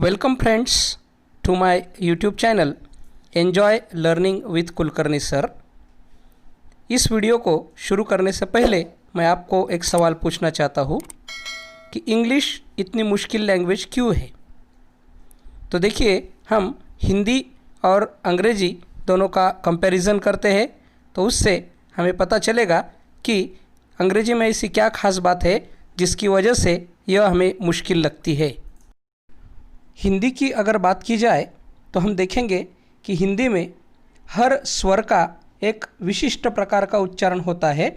Welcome friends to my YouTube channel enjoy learning with Kulkarni sir. इस video को शुरू करने से पहले मैं आपको एक सवाल पूछना चाहता हूँ कि इंग्लिश इतनी मुश्किल लैंग्वेज क्यों है। तो देखिए, हम हिंदी और अंग्रेज़ी दोनों का कंपैरिजन करते हैं तो उससे हमें पता चलेगा कि अंग्रेज़ी में ऐसी क्या खास बात है जिसकी वजह से यह हमें मुश्किल लगती है। हिंदी की अगर बात की जाए तो हम देखेंगे कि हिंदी में हर स्वर का एक विशिष्ट प्रकार का उच्चारण होता है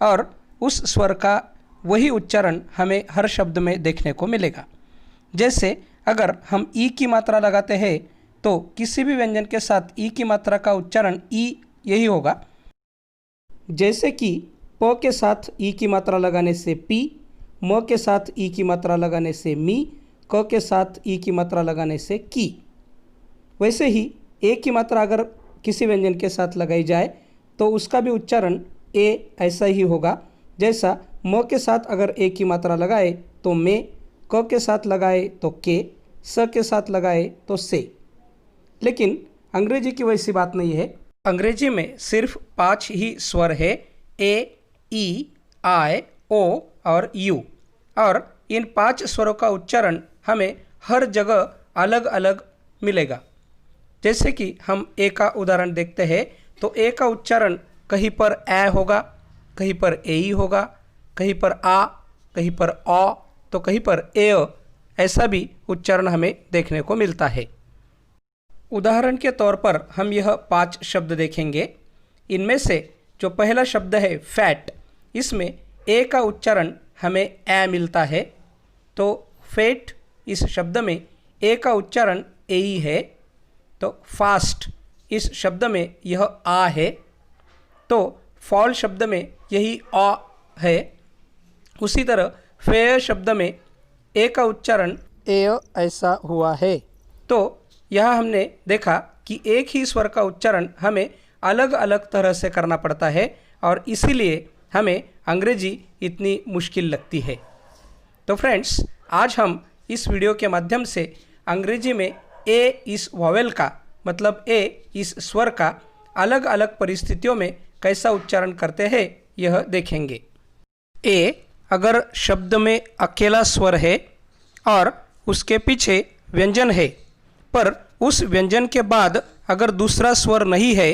और उस स्वर का वही उच्चारण हमें हर शब्द में देखने को मिलेगा। जैसे अगर हम ई की मात्रा लगाते हैं तो किसी भी व्यंजन के साथ ई की मात्रा का उच्चारण ई यही होगा। जैसे कि प के साथ ई की मात्रा लगाने से पी, म के साथ ई की मात्रा लगाने से मी, क के साथ ई की मात्रा लगाने से की। वैसे ही ए की मात्रा अगर किसी व्यंजन के साथ लगाई जाए तो उसका भी उच्चारण ए ऐसा ही होगा। जैसा म के साथ अगर ए की मात्रा लगाए तो में, क के साथ लगाए तो के, स के साथ लगाए तो से। लेकिन अंग्रेजी की वैसी बात नहीं है। अंग्रेजी में सिर्फ 5 ही स्वर है, ए, ई, आई, ओ और यू, और इन 5 स्वरों का उच्चारण हमें हर जगह अलग अलग मिलेगा। जैसे कि हम ए का उदाहरण देखते हैं तो ए का उच्चारण कहीं पर ए होगा, कहीं पर ए ई होगा, कहीं पर आ, कहीं पर औ, तो कहीं पर ए, ऐसा भी उच्चारण हमें देखने को मिलता है। उदाहरण के तौर पर हम यह 5 शब्द देखेंगे। इनमें से जो पहला शब्द है फैट, इसमें ए का उच्चारण हमें ए मिलता है। तो फैट इस शब्द में ए का उच्चारण ए ही है। तो फास्ट इस शब्द में यह आ है। तो फॉल शब्द में यही अ है। उसी तरह फेयर शब्द में ए का उच्चारण ए ऐसा हुआ है। तो यहाँ हमने देखा कि एक ही स्वर का उच्चारण हमें अलग अलग तरह से करना पड़ता है और इसीलिए हमें अंग्रेजी इतनी मुश्किल लगती है। तो फ्रेंड्स, आज हम इस वीडियो के माध्यम से अंग्रेजी में ए इस वॉवेल का मतलब ए इस स्वर का अलग अलग परिस्थितियों में कैसा उच्चारण करते हैं यह देखेंगे। ए अगर शब्द में अकेला स्वर है और उसके पीछे व्यंजन है, पर उस व्यंजन के बाद अगर दूसरा स्वर नहीं है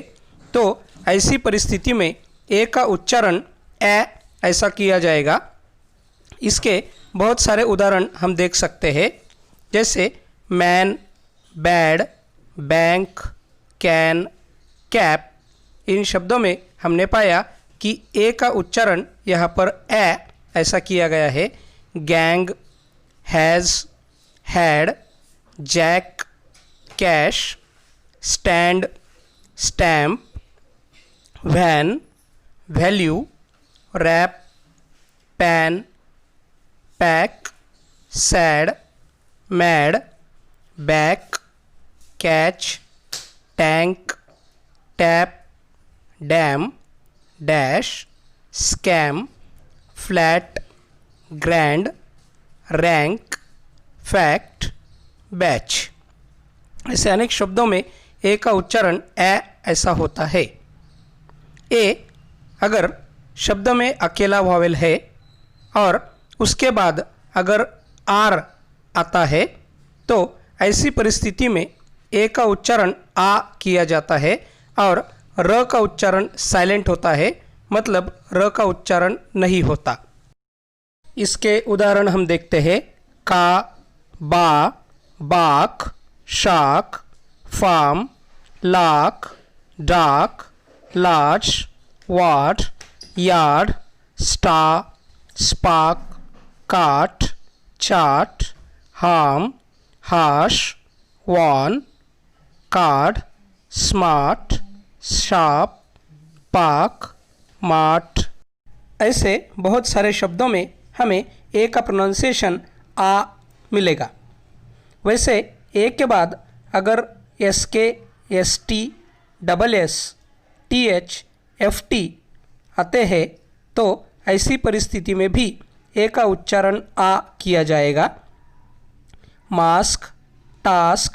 तो ऐसी परिस्थिति में ए का उच्चारण ए ऐसा किया जाएगा। इसके बहुत सारे उदाहरण हम देख सकते हैं, जैसे man, bad, bank, can, cap. इन शब्दों में हमने पाया कि ए का उच्चारण यहाँ पर ए ऐसा किया गया है। Gang, has, had, jack, cash, stand, stamp, van, value, rap, pan, pack, sad, mad, back, catch, tank, tap, dam, dash, scam, flat, grand, rank, fact, batch. ऐसे अनेक शब्दों में ए का उच्चारण ए ऐसा होता है। ए अगर शब्द में अकेला वॉवेल है और उसके बाद अगर आर आता है तो ऐसी परिस्थिति में ए का उच्चारण आ किया जाता है और र का उच्चारण साइलेंट होता है, मतलब र का उच्चारण नहीं होता। इसके उदाहरण हम देखते हैं। का, बा, बाक, शाक, फार्म, लाक, डाक, लार्ज, वाट, यार्ड, स्टा, स्पार्क, काट, चाट, हार्म, हाश, वॉन, कार्ड, स्मार्ट, शार्प, पाक, मार्ट। ऐसे बहुत सारे शब्दों में हमें ए का प्रोनाउंसिएशन आ मिलेगा। वैसे ए के बाद अगर एस के, S T, double S, T H, F T आते हैं तो ऐसी परिस्थिति में भी ए का उच्चारण आ किया जाएगा। Mask, task,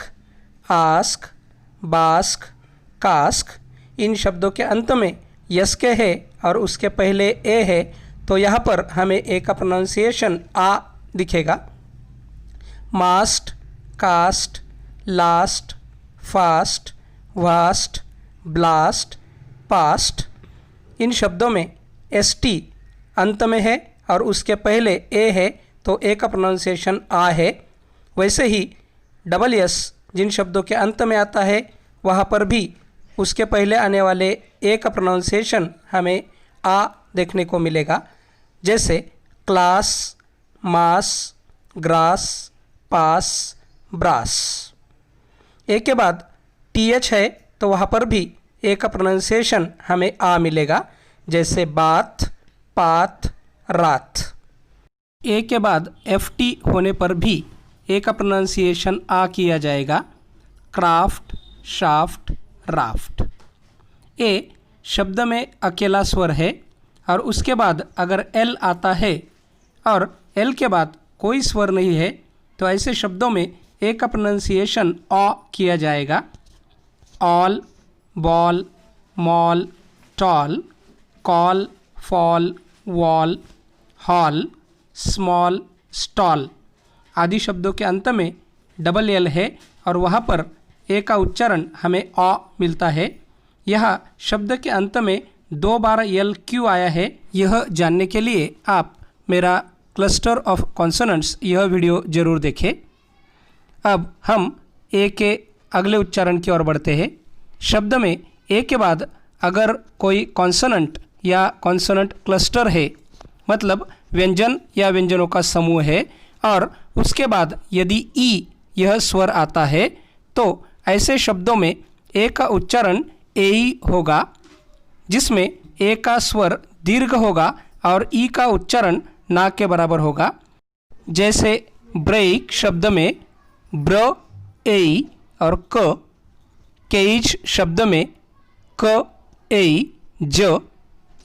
ask, bask, cask. इन शब्दों के अंत में यस के है और उसके पहले ए है, तो यहाँ पर हमें ए का प्रोनाउंसिएशन आ दिखेगा। Mast, cast, last, fast, vast, blast, past. इन शब्दों में एस टी अंत में है और उसके पहले ए है, तो ए का प्रोनाउंसिएशन आ है। वैसे ही डबल एस जिन शब्दों के अंत में आता है वहाँ पर भी उसके पहले आने वाले ए का प्रोनाउंसिएशन हमें आ देखने को मिलेगा, जैसे क्लास, मास, ग्रास, पास, ब्रास। ए के बाद टी एच है तो वहाँ पर भी ए का प्रोनाउंसिएशन हमें आ मिलेगा, जैसे बात, पात, रात। ए के बाद एफ टी होने पर भी ए का प्रोनाउंसिएशन आ किया जाएगा, क्राफ्ट, शाफ्ट, राफ्ट। ए शब्द में अकेला स्वर है और उसके बाद अगर एल आता है और एल के बाद कोई स्वर नहीं है, तो ऐसे शब्दों में ए का प्रोनाउंसिएशन अ किया जाएगा। All, ball, mall, tall, call, fall, wall, hall, small, stall आदि शब्दों के अंत में डबल एल है और वहाँ पर ए का उच्चारण हमें अ मिलता है। यह शब्द के अंत में 2 बार एल क्यों आया है, यह जानने के लिए आप मेरा क्लस्टर ऑफ कॉन्सोनेंट्स यह वीडियो ज़रूर देखें। अब हम ए के अगले उच्चारण की ओर बढ़ते हैं। शब्द में ए के बाद अगर कोई कॉन्सोनेंट या कॉन्सोनेंट क्लस्टर है, मतलब व्यंजन या व्यंजनों का समूह है, और उसके बाद यदि ई यह स्वर आता है, तो ऐसे शब्दों में ए का उच्चारण ए ई होगा, जिसमें ए का स्वर दीर्घ होगा और ई का उच्चारण ना के बराबर होगा। जैसे ब्रेक शब्द में ब्र ए और क, केज शब्द में क ए ज।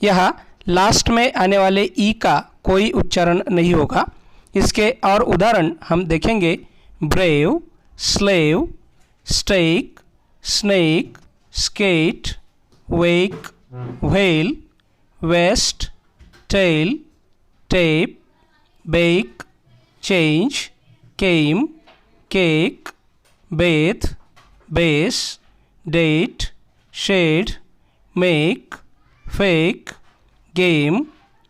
यहाँ लास्ट में आने वाले ई का कोई उच्चारण नहीं होगा। इसके और उदाहरण हम देखेंगे, brave, slave, stake, snake, skate, wake, whale, waste, tale, tape, bake, change, came, cake, bathe, base, date, shade, make, fake, game,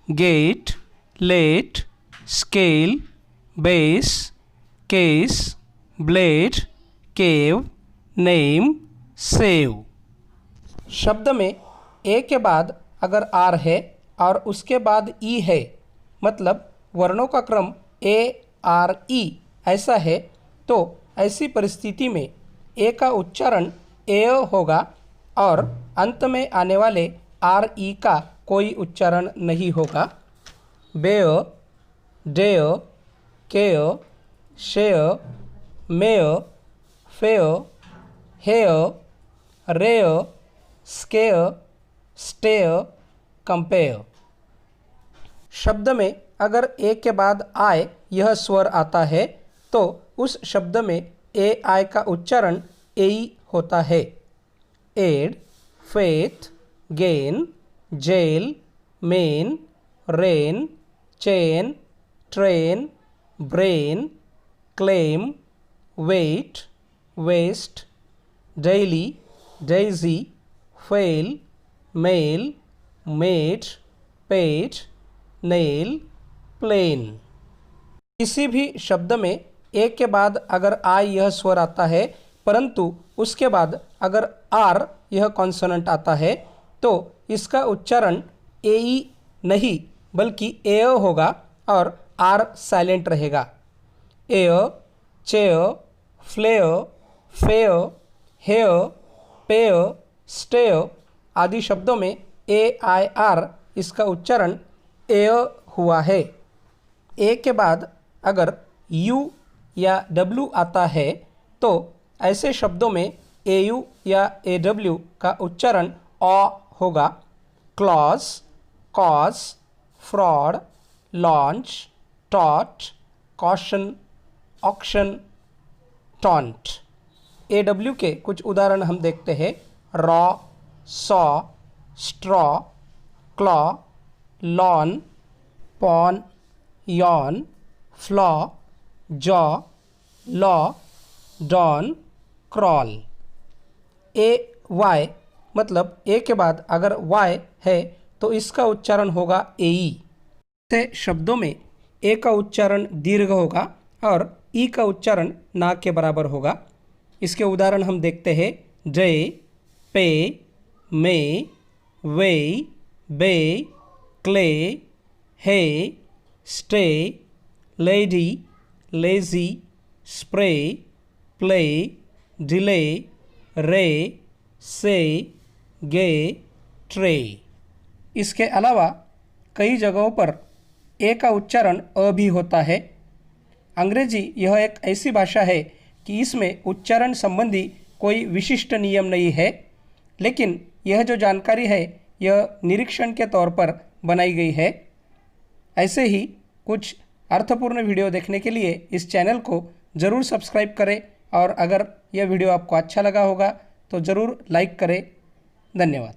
gate, late, scale, base, case, blade, cave, name, save. शब्द में ए के बाद अगर आर है और उसके बाद ई है, मतलब वर्णों का क्रम ए आर ई ऐसा है, तो ऐसी परिस्थिति में ए का उच्चारण ए होगा और अंत में आने वाले आर ई का कोई उच्चारण नहीं होगा। बेय, डेय, केय, शेय, मेय, फेय, हेय, रेय, स्केय, स्टेय, कंपेय। शब्द में अगर ए के बाद आय यह स्वर आता है, तो उस शब्द में ए आय का उच्चारण ए होता है। Aid, faith, gain, jail, main, rain, chain, train, brain, claim, wait, waste, daily, daisy, fail, mail, maid, paid, nail, plain. किसी भी शब्द में ए के बाद अगर आई यह स्वर आता है, परंतु उसके बाद अगर आर यह कॉन्सोनेंट आता है, तो इसका उच्चारण ए ई नहीं बल्कि ए होगा और आर साइलेंट रहेगा। एय, चेय, फ्लेय, फेय, हेय, पेय, स्टेय आदि शब्दों में ए आई आर इसका उच्चारण ए हुआ है। ए के बाद अगर यू या डब्ल्यू आता है, तो ऐसे शब्दों में ए यू या ए डब्ल्यू का उच्चारण अ होगा। Clause, cause, fraud, launch, taut, caution, auction, taunt. AW के कुछ उदाहरण हम देखते हैं। Raw, saw, straw, claw, lawn, pawn, yawn, flaw, jaw, law, dawn, crawl. AY मतलब ए के बाद अगर Y है तो इसका उच्चारण होगा AE। ऐसे शब्दों में ए का उच्चारण दीर्घ होगा और ई का उच्चारण ना के बराबर होगा। इसके उदाहरण हम देखते हैं। Day, pay, may, way, bay, clay, hay, stay, lady, lazy, spray, play, delay, ray, say, गे, ट्रे। इसके अलावा कई जगहों पर ए का उच्चारण अ भी होता है। अंग्रेजी यह एक ऐसी भाषा है कि इसमें उच्चारण संबंधी कोई विशिष्ट नियम नहीं है, लेकिन यह जो जानकारी है यह निरीक्षण के तौर पर बनाई गई है। ऐसे ही कुछ अर्थपूर्ण वीडियो देखने के लिए इस चैनल को ज़रूर सब्सक्राइब करें और अगर यह वीडियो आपको अच्छा लगा होगा तो ज़रूर लाइक करें। धन्यवाद।